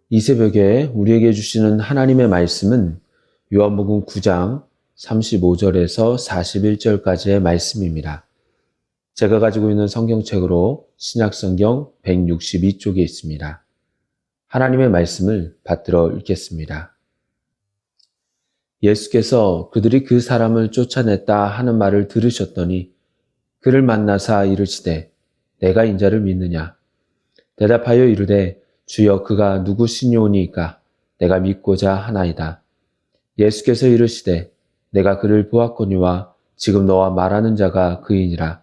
이 새벽에 우리에게 주시는 하나님의 말씀은 요한복음 9장 35절에서 41절까지의 말씀입니다. 제가 가지고 있는 성경책으로 신약성경 162쪽에 있습니다. 하나님의 말씀을 받들어 읽겠습니다. 예수께서 그들이 그 사람을 쫓아냈다 하는 말을 들으셨더니 그를 만나사 이르시되 내가 인자를 믿느냐? 대답하여 이르되 주여 그가 누구시니오니이까 내가 믿고자 하나이다. 예수께서 이르시되 내가 그를 보았거니와 지금 너와 말하는 자가 그이니라.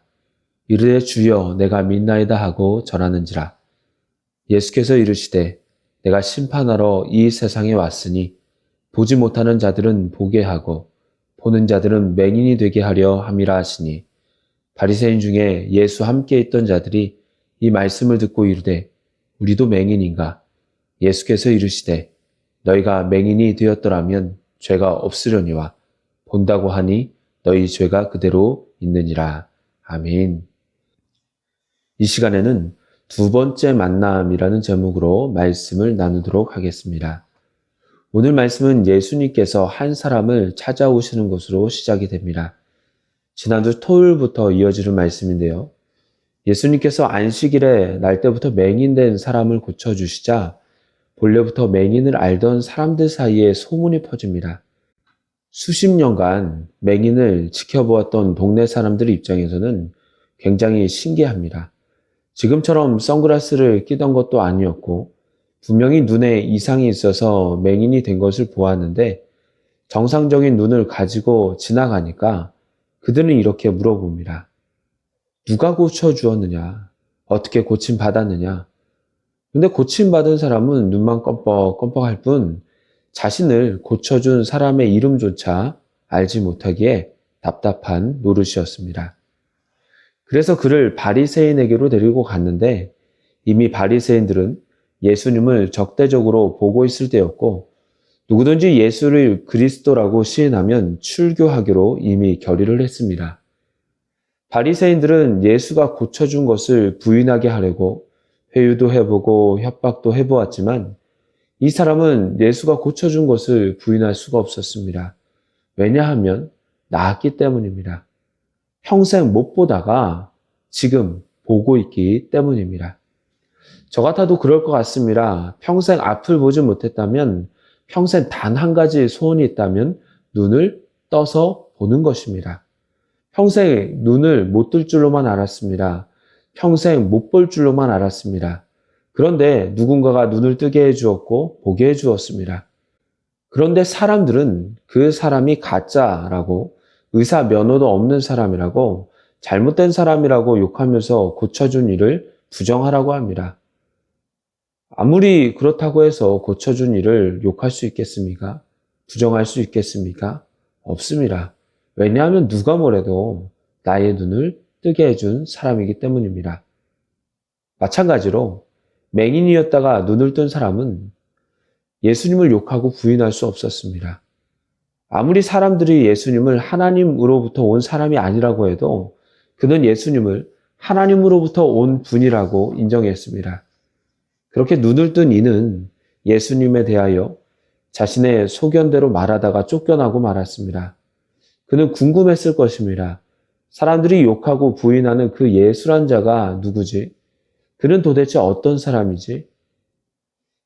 이르되 주여 내가 믿나이다 하고 전하는지라. 예수께서 이르시되 내가 심판하러 이 세상에 왔으니 보지 못하는 자들은 보게 하고 보는 자들은 맹인이 되게 하려 함이라 하시니 바리새인 중에 예수 함께 있던 자들이 이 말씀을 듣고 이르되 우리도 맹인인가? 예수께서 이르시되 너희가 맹인이 되었더라면 죄가 없으려니와 본다고 하니 너희 죄가 그대로 있느니라. 아멘. 이 시간에는 두 번째 만남이라는 제목으로 말씀을 나누도록 하겠습니다. 오늘 말씀은 예수님께서 한 사람을 찾아오시는 것으로 시작이 됩니다. 지난주 토요일부터 이어지는 말씀인데요. 예수님께서 안식일에 날 때부터 맹인된 사람을 고쳐주시자 본래부터 맹인을 알던 사람들 사이에 소문이 퍼집니다. 수십 년간 맹인을 지켜보았던 동네 사람들 입장에서는 굉장히 신기합니다. 지금처럼 선글라스를 끼던 것도 아니었고 분명히 눈에 이상이 있어서 맹인이 된 것을 보았는데 정상적인 눈을 가지고 지나가니까 그들은 이렇게 물어봅니다. 누가 고쳐주었느냐? 어떻게 고침받았느냐? 근데 고침받은 사람은 눈만 껌뻑껌뻑 할 뿐 자신을 고쳐준 사람의 이름조차 알지 못하기에 답답한 노릇이었습니다. 그래서 그를 바리새인에게로 데리고 갔는데 이미 바리새인들은 예수님을 적대적으로 보고 있을 때였고 누구든지 예수를 그리스도라고 시인하면 출교하기로 이미 결의를 했습니다. 바리새인들은 예수가 고쳐준 것을 부인하게 하려고 회유도 해보고 협박도 해보았지만 이 사람은 예수가 고쳐준 것을 부인할 수가 없었습니다. 왜냐하면 나았기 때문입니다. 평생 못 보다가 지금 보고 있기 때문입니다. 저 같아도 그럴 것 같습니다. 평생 앞을 보지 못했다면 평생 단 한 가지 소원이 있다면 눈을 떠서 보는 것입니다. 평생 눈을 못 뜰 줄로만 알았습니다. 평생 못 볼 줄로만 알았습니다. 그런데 누군가가 눈을 뜨게 해주었고 보게 해주었습니다. 그런데 사람들은 그 사람이 가짜라고 의사 면허도 없는 사람이라고 잘못된 사람이라고 욕하면서 고쳐준 일을 부정하라고 합니다. 아무리 그렇다고 해서 고쳐준 일을 욕할 수 있겠습니까? 부정할 수 있겠습니까? 없습니다. 왜냐하면 누가 뭐래도 나의 눈을 뜨게 해준 사람이기 때문입니다. 마찬가지로 맹인이었다가 눈을 뜬 사람은 예수님을 욕하고 부인할 수 없었습니다. 아무리 사람들이 예수님을 하나님으로부터 온 사람이 아니라고 해도 그는 예수님을 하나님으로부터 온 분이라고 인정했습니다. 그렇게 눈을 뜬 이는 예수님에 대하여 자신의 소견대로 말하다가 쫓겨나고 말았습니다. 그는 궁금했을 것입니다. 사람들이 욕하고 부인하는 그 예수란 자가 누구지? 그는 도대체 어떤 사람이지?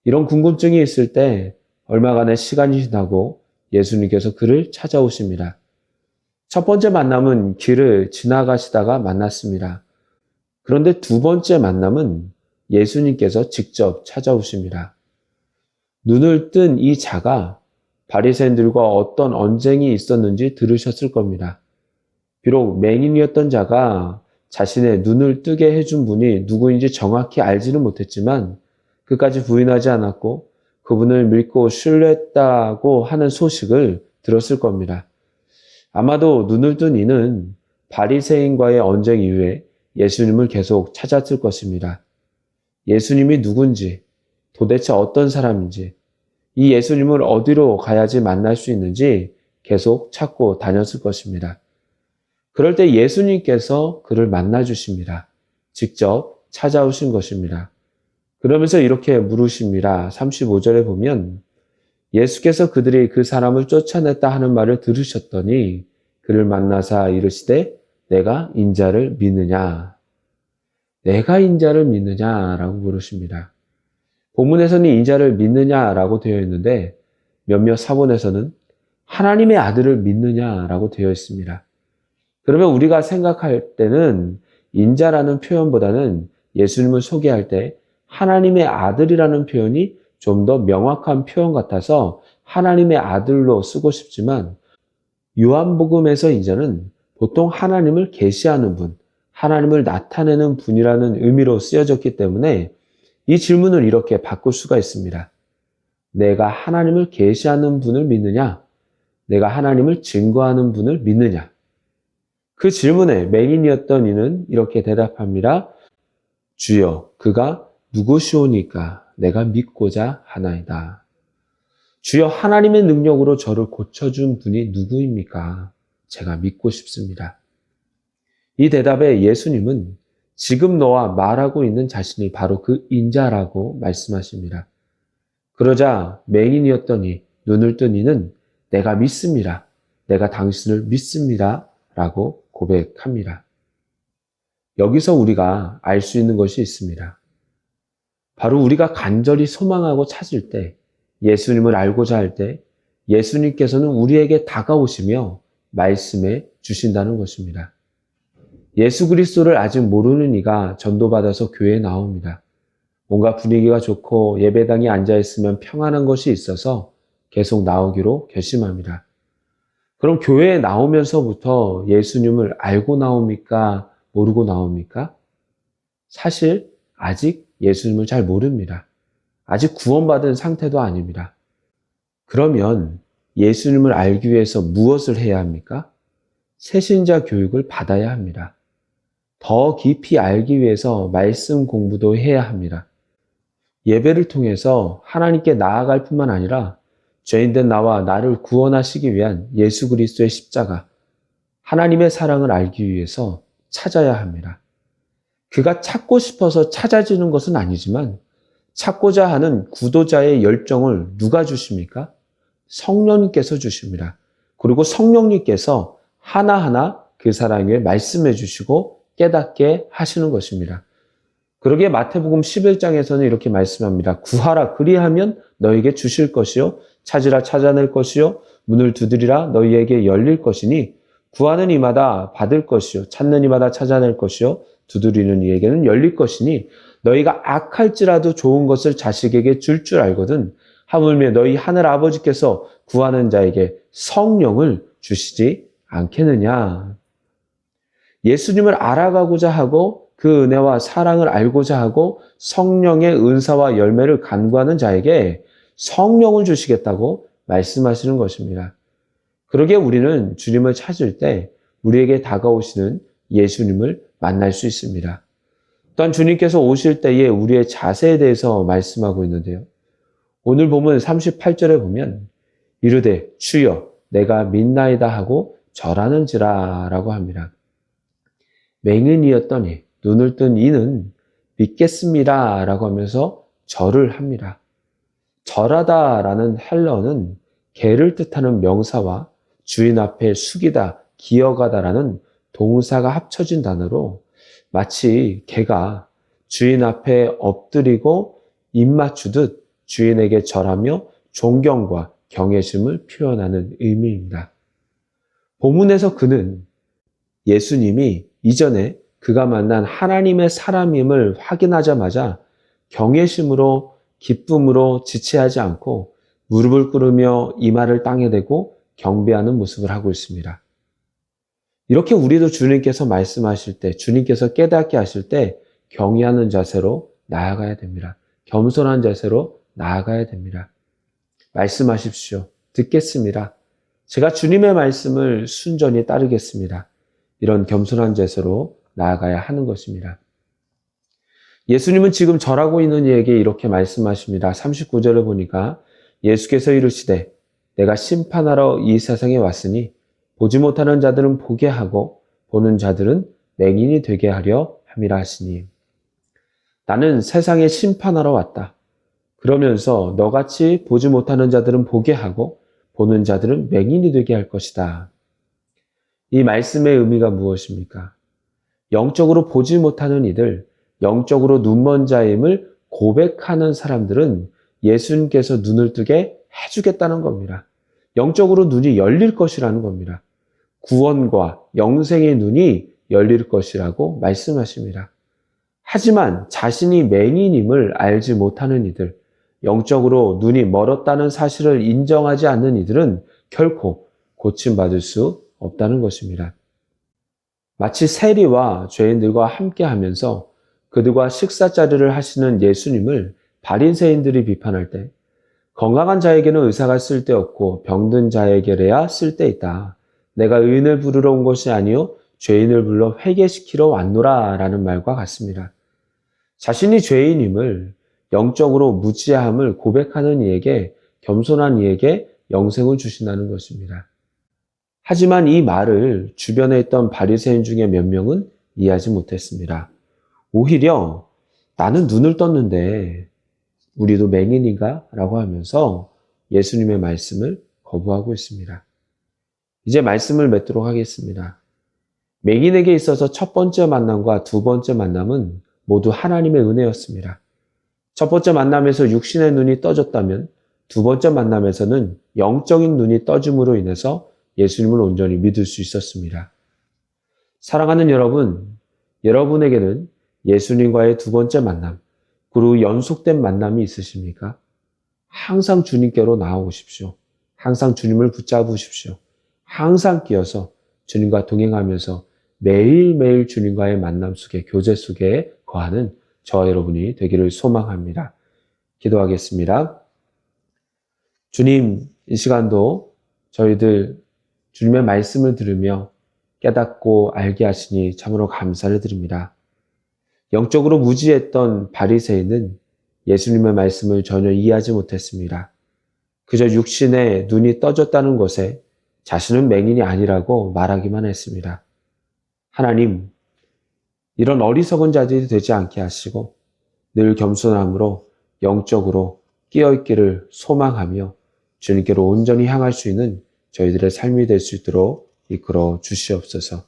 이런 궁금증이 있을 때 얼마간의 시간이 지나고 예수님께서 그를 찾아오십니다. 첫 번째 만남은 길을 지나가시다가 만났습니다. 그런데 두 번째 만남은 예수님께서 직접 찾아오십니다. 눈을 뜬 이 자가 바리새인들과 어떤 언쟁이 있었는지 들으셨을 겁니다. 비록 맹인이었던 자가 자신의 눈을 뜨게 해준 분이 누구인지 정확히 알지는 못했지만 끝까지 부인하지 않았고 그분을 믿고 신뢰했다고 하는 소식을 들었을 겁니다. 아마도 눈을 뜬 이는 바리새인과의 언쟁 이후에 예수님을 계속 찾았을 것입니다. 예수님이 누군지, 도대체 어떤 사람인지, 이 예수님을 어디로 가야지 만날 수 있는지 계속 찾고 다녔을 것입니다. 그럴 때 예수님께서 그를 만나 주십니다. 직접 찾아오신 것입니다. 그러면서 이렇게 물으십니다. 35절에 보면 예수께서 그들이 그 사람을 쫓아냈다 하는 말을 들으셨더니 그를 만나사 이르시되 내가 인자를 믿느냐? 내가 인자를 믿느냐라고 물으십니다. 본문에서는 인자를 믿느냐라고 되어 있는데 몇몇 사본에서는 하나님의 아들을 믿느냐라고 되어 있습니다. 그러면 우리가 생각할 때는 인자라는 표현보다는 예수님을 소개할 때 하나님의 아들이라는 표현이 좀 더 명확한 표현 같아서 하나님의 아들로 쓰고 싶지만 요한복음에서 인자는 보통 하나님을 계시하는 분, 하나님을 나타내는 분이라는 의미로 쓰여졌기 때문에 이 질문을 이렇게 바꿀 수가 있습니다. 내가 하나님을 계시하는 분을 믿느냐? 내가 하나님을 증거하는 분을 믿느냐? 그 질문에 맹인이었던 이는 이렇게 대답합니다. 주여, 그가 누구시오니까 내가 믿고자 하나이다. 주여, 하나님의 능력으로 저를 고쳐준 분이 누구입니까? 제가 믿고 싶습니다. 이 대답에 예수님은 지금 너와 말하고 있는 자신이 바로 그 인자라고 말씀하십니다. 그러자 맹인이었던 이, 눈을 뜬 이는 내가 믿습니다. 내가 당신을 믿습니다. 라고 고백합니다. 여기서 우리가 알 수 있는 것이 있습니다. 바로 우리가 간절히 소망하고 찾을 때, 예수님을 알고자 할 때, 예수님께서는 우리에게 다가오시며 말씀해 주신다는 것입니다. 예수 그리스도를 아직 모르는 이가 전도받아서 교회에 나옵니다. 뭔가 분위기가 좋고 예배당에 앉아있으면 평안한 것이 있어서 계속 나오기로 결심합니다. 그럼 교회에 나오면서부터 예수님을 알고 나옵니까? 모르고 나옵니까? 사실 아직 예수님을 잘 모릅니다. 아직 구원받은 상태도 아닙니다. 그러면 예수님을 알기 위해서 무엇을 해야 합니까? 새신자 교육을 받아야 합니다. 더 깊이 알기 위해서 말씀 공부도 해야 합니다. 예배를 통해서 하나님께 나아갈 뿐만 아니라 죄인된 나와 나를 구원하시기 위한 예수 그리스도의 십자가, 하나님의 사랑을 알기 위해서 찾아야 합니다. 그가 찾고 싶어서 찾아지는 것은 아니지만 찾고자 하는 구도자의 열정을 누가 주십니까? 성령님께서 주십니다. 그리고 성령님께서 하나하나 그 사람에게 말씀해 주시고 깨닫게 하시는 것입니다. 그러기에 마태복음 11장에서는 이렇게 말씀합니다. 구하라 그리하면 너에게 주실 것이요 찾으라 찾아낼 것이요 문을 두드리라 너희에게 열릴 것이니 구하는 이마다 받을 것이요 찾는 이마다 찾아낼 것이요 두드리는 이에게는 열릴 것이니 너희가 악할지라도 좋은 것을 자식에게 줄 줄 알거든 하물며 너희 하늘 아버지께서 구하는 자에게 성령을 주시지 않겠느냐. 예수님을 알아가고자 하고 그 은혜와 사랑을 알고자 하고 성령의 은사와 열매를 간구하는 자에게 성령을 주시겠다고 말씀하시는 것입니다. 그러기에 우리는 주님을 찾을 때 우리에게 다가오시는 예수님을 만날 수 있습니다. 또한 주님께서 오실 때에 우리의 자세에 대해서 말씀하고 있는데요. 오늘 본문 38절에 보면 이르되 주여 내가 믿나이다 하고 절하는지라 라고 합니다. 맹인이었더니 눈을 뜬 이는 믿겠습니다 라고 하면서 절을 합니다. 절하다 라는 헬러는 개를 뜻하는 명사와 주인 앞에 숙이다, 기어가다 라는 동사가 합쳐진 단어로 마치 개가 주인 앞에 엎드리고 입 맞추듯 주인에게 절하며 존경과 경외심을 표현하는 의미입니다. 본문에서 그는 예수님이 이전에 그가 만난 하나님의 사람임을 확인하자마자 경외심으로 기쁨으로 지체하지 않고 무릎을 꿇으며 이마를 땅에 대고 경배하는 모습을 하고 있습니다. 이렇게 우리도 주님께서 말씀하실 때, 주님께서 깨닫게 하실 때 경외하는 자세로 나아가야 됩니다. 겸손한 자세로 나아가야 됩니다. 말씀하십시오. 듣겠습니다. 제가 주님의 말씀을 순전히 따르겠습니다. 이런 겸손한 자세로 나아가야 하는 것입니다. 예수님은 지금 절하고 있는 이에게 이렇게 말씀하십니다. 39절을 보니까 예수께서 이르시되 내가 심판하러 이 세상에 왔으니 보지 못하는 자들은 보게 하고 보는 자들은 맹인이 되게 하려 함이라 하시니. 나는 세상에 심판하러 왔다. 그러면서 너같이 보지 못하는 자들은 보게 하고 보는 자들은 맹인이 되게 할 것이다. 이 말씀의 의미가 무엇입니까? 영적으로 보지 못하는 이들, 영적으로 눈먼 자임을 고백하는 사람들은 예수님께서 눈을 뜨게 해주겠다는 겁니다. 영적으로 눈이 열릴 것이라는 겁니다. 구원과 영생의 눈이 열릴 것이라고 말씀하십니다. 하지만 자신이 맹인임을 알지 못하는 이들, 영적으로 눈이 멀었다는 사실을 인정하지 않는 이들은 결코 고침받을 수 없다는 것입니다. 마치 세리와 죄인들과 함께 하면서 그들과 식사 자리를 하시는 예수님을 바리새인들이 비판할 때 건강한 자에게는 의사가 쓸데없고 병든 자에게래야 쓸데있다. 내가 의인을 부르러 온 것이 아니요 죄인을 불러 회개시키러 왔노라 라는 말과 같습니다. 자신이 죄인임을 영적으로 무지함을 고백하는 이에게 겸손한 이에게 영생을 주신다는 것입니다. 하지만 이 말을 주변에 있던 바리새인 중에 몇 명은 이해하지 못했습니다. 오히려 나는 눈을 떴는데 우리도 맹인인가? 라고 하면서 예수님의 말씀을 거부하고 있습니다. 이제 말씀을 맺도록 하겠습니다. 맹인에게 있어서 첫 번째 만남과 두 번째 만남은 모두 하나님의 은혜였습니다. 첫 번째 만남에서 육신의 눈이 떠졌다면 두 번째 만남에서는 영적인 눈이 떠짐으로 인해서 예수님을 온전히 믿을 수 있었습니다. 사랑하는 여러분, 여러분에게는 예수님과의 두 번째 만남, 그리고 연속된 만남이 있으십니까? 항상 주님께로 나아오십시오. 항상 주님을 붙잡으십시오. 항상 끼어서 주님과 동행하면서 매일매일 주님과의 만남 속에, 교제 속에 거하는 저와 여러분이 되기를 소망합니다. 기도하겠습니다. 주님, 이 시간도 저희들 주님의 말씀을 들으며 깨닫고 알게 하시니 참으로 감사를 드립니다. 영적으로 무지했던 바리새인은 예수님의 말씀을 전혀 이해하지 못했습니다. 그저 육신의 눈이 떠졌다는 것에 자신은 맹인이 아니라고 말하기만 했습니다. 하나님, 이런 어리석은 자들이 되지 않게 하시고 늘 겸손함으로 영적으로 끼어있기를 소망하며 주님께로 온전히 향할 수 있는 저희들의 삶이 될 수 있도록 이끌어 주시옵소서.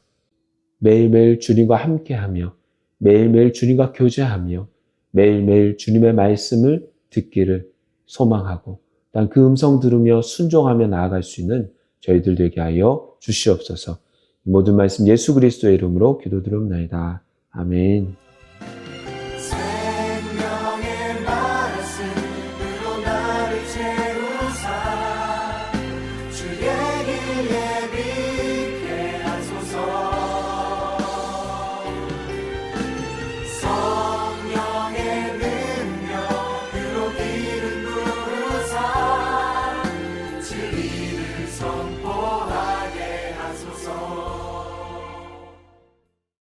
매일매일 주님과 함께하며 매일매일 주님과 교제하며 매일매일 주님의 말씀을 듣기를 소망하고 단 그 음성 들으며 순종하며 나아갈 수 있는 저희들 되게 하여 주시옵소서. 모든 말씀 예수 그리스도의 이름으로 기도드립니다. 아멘.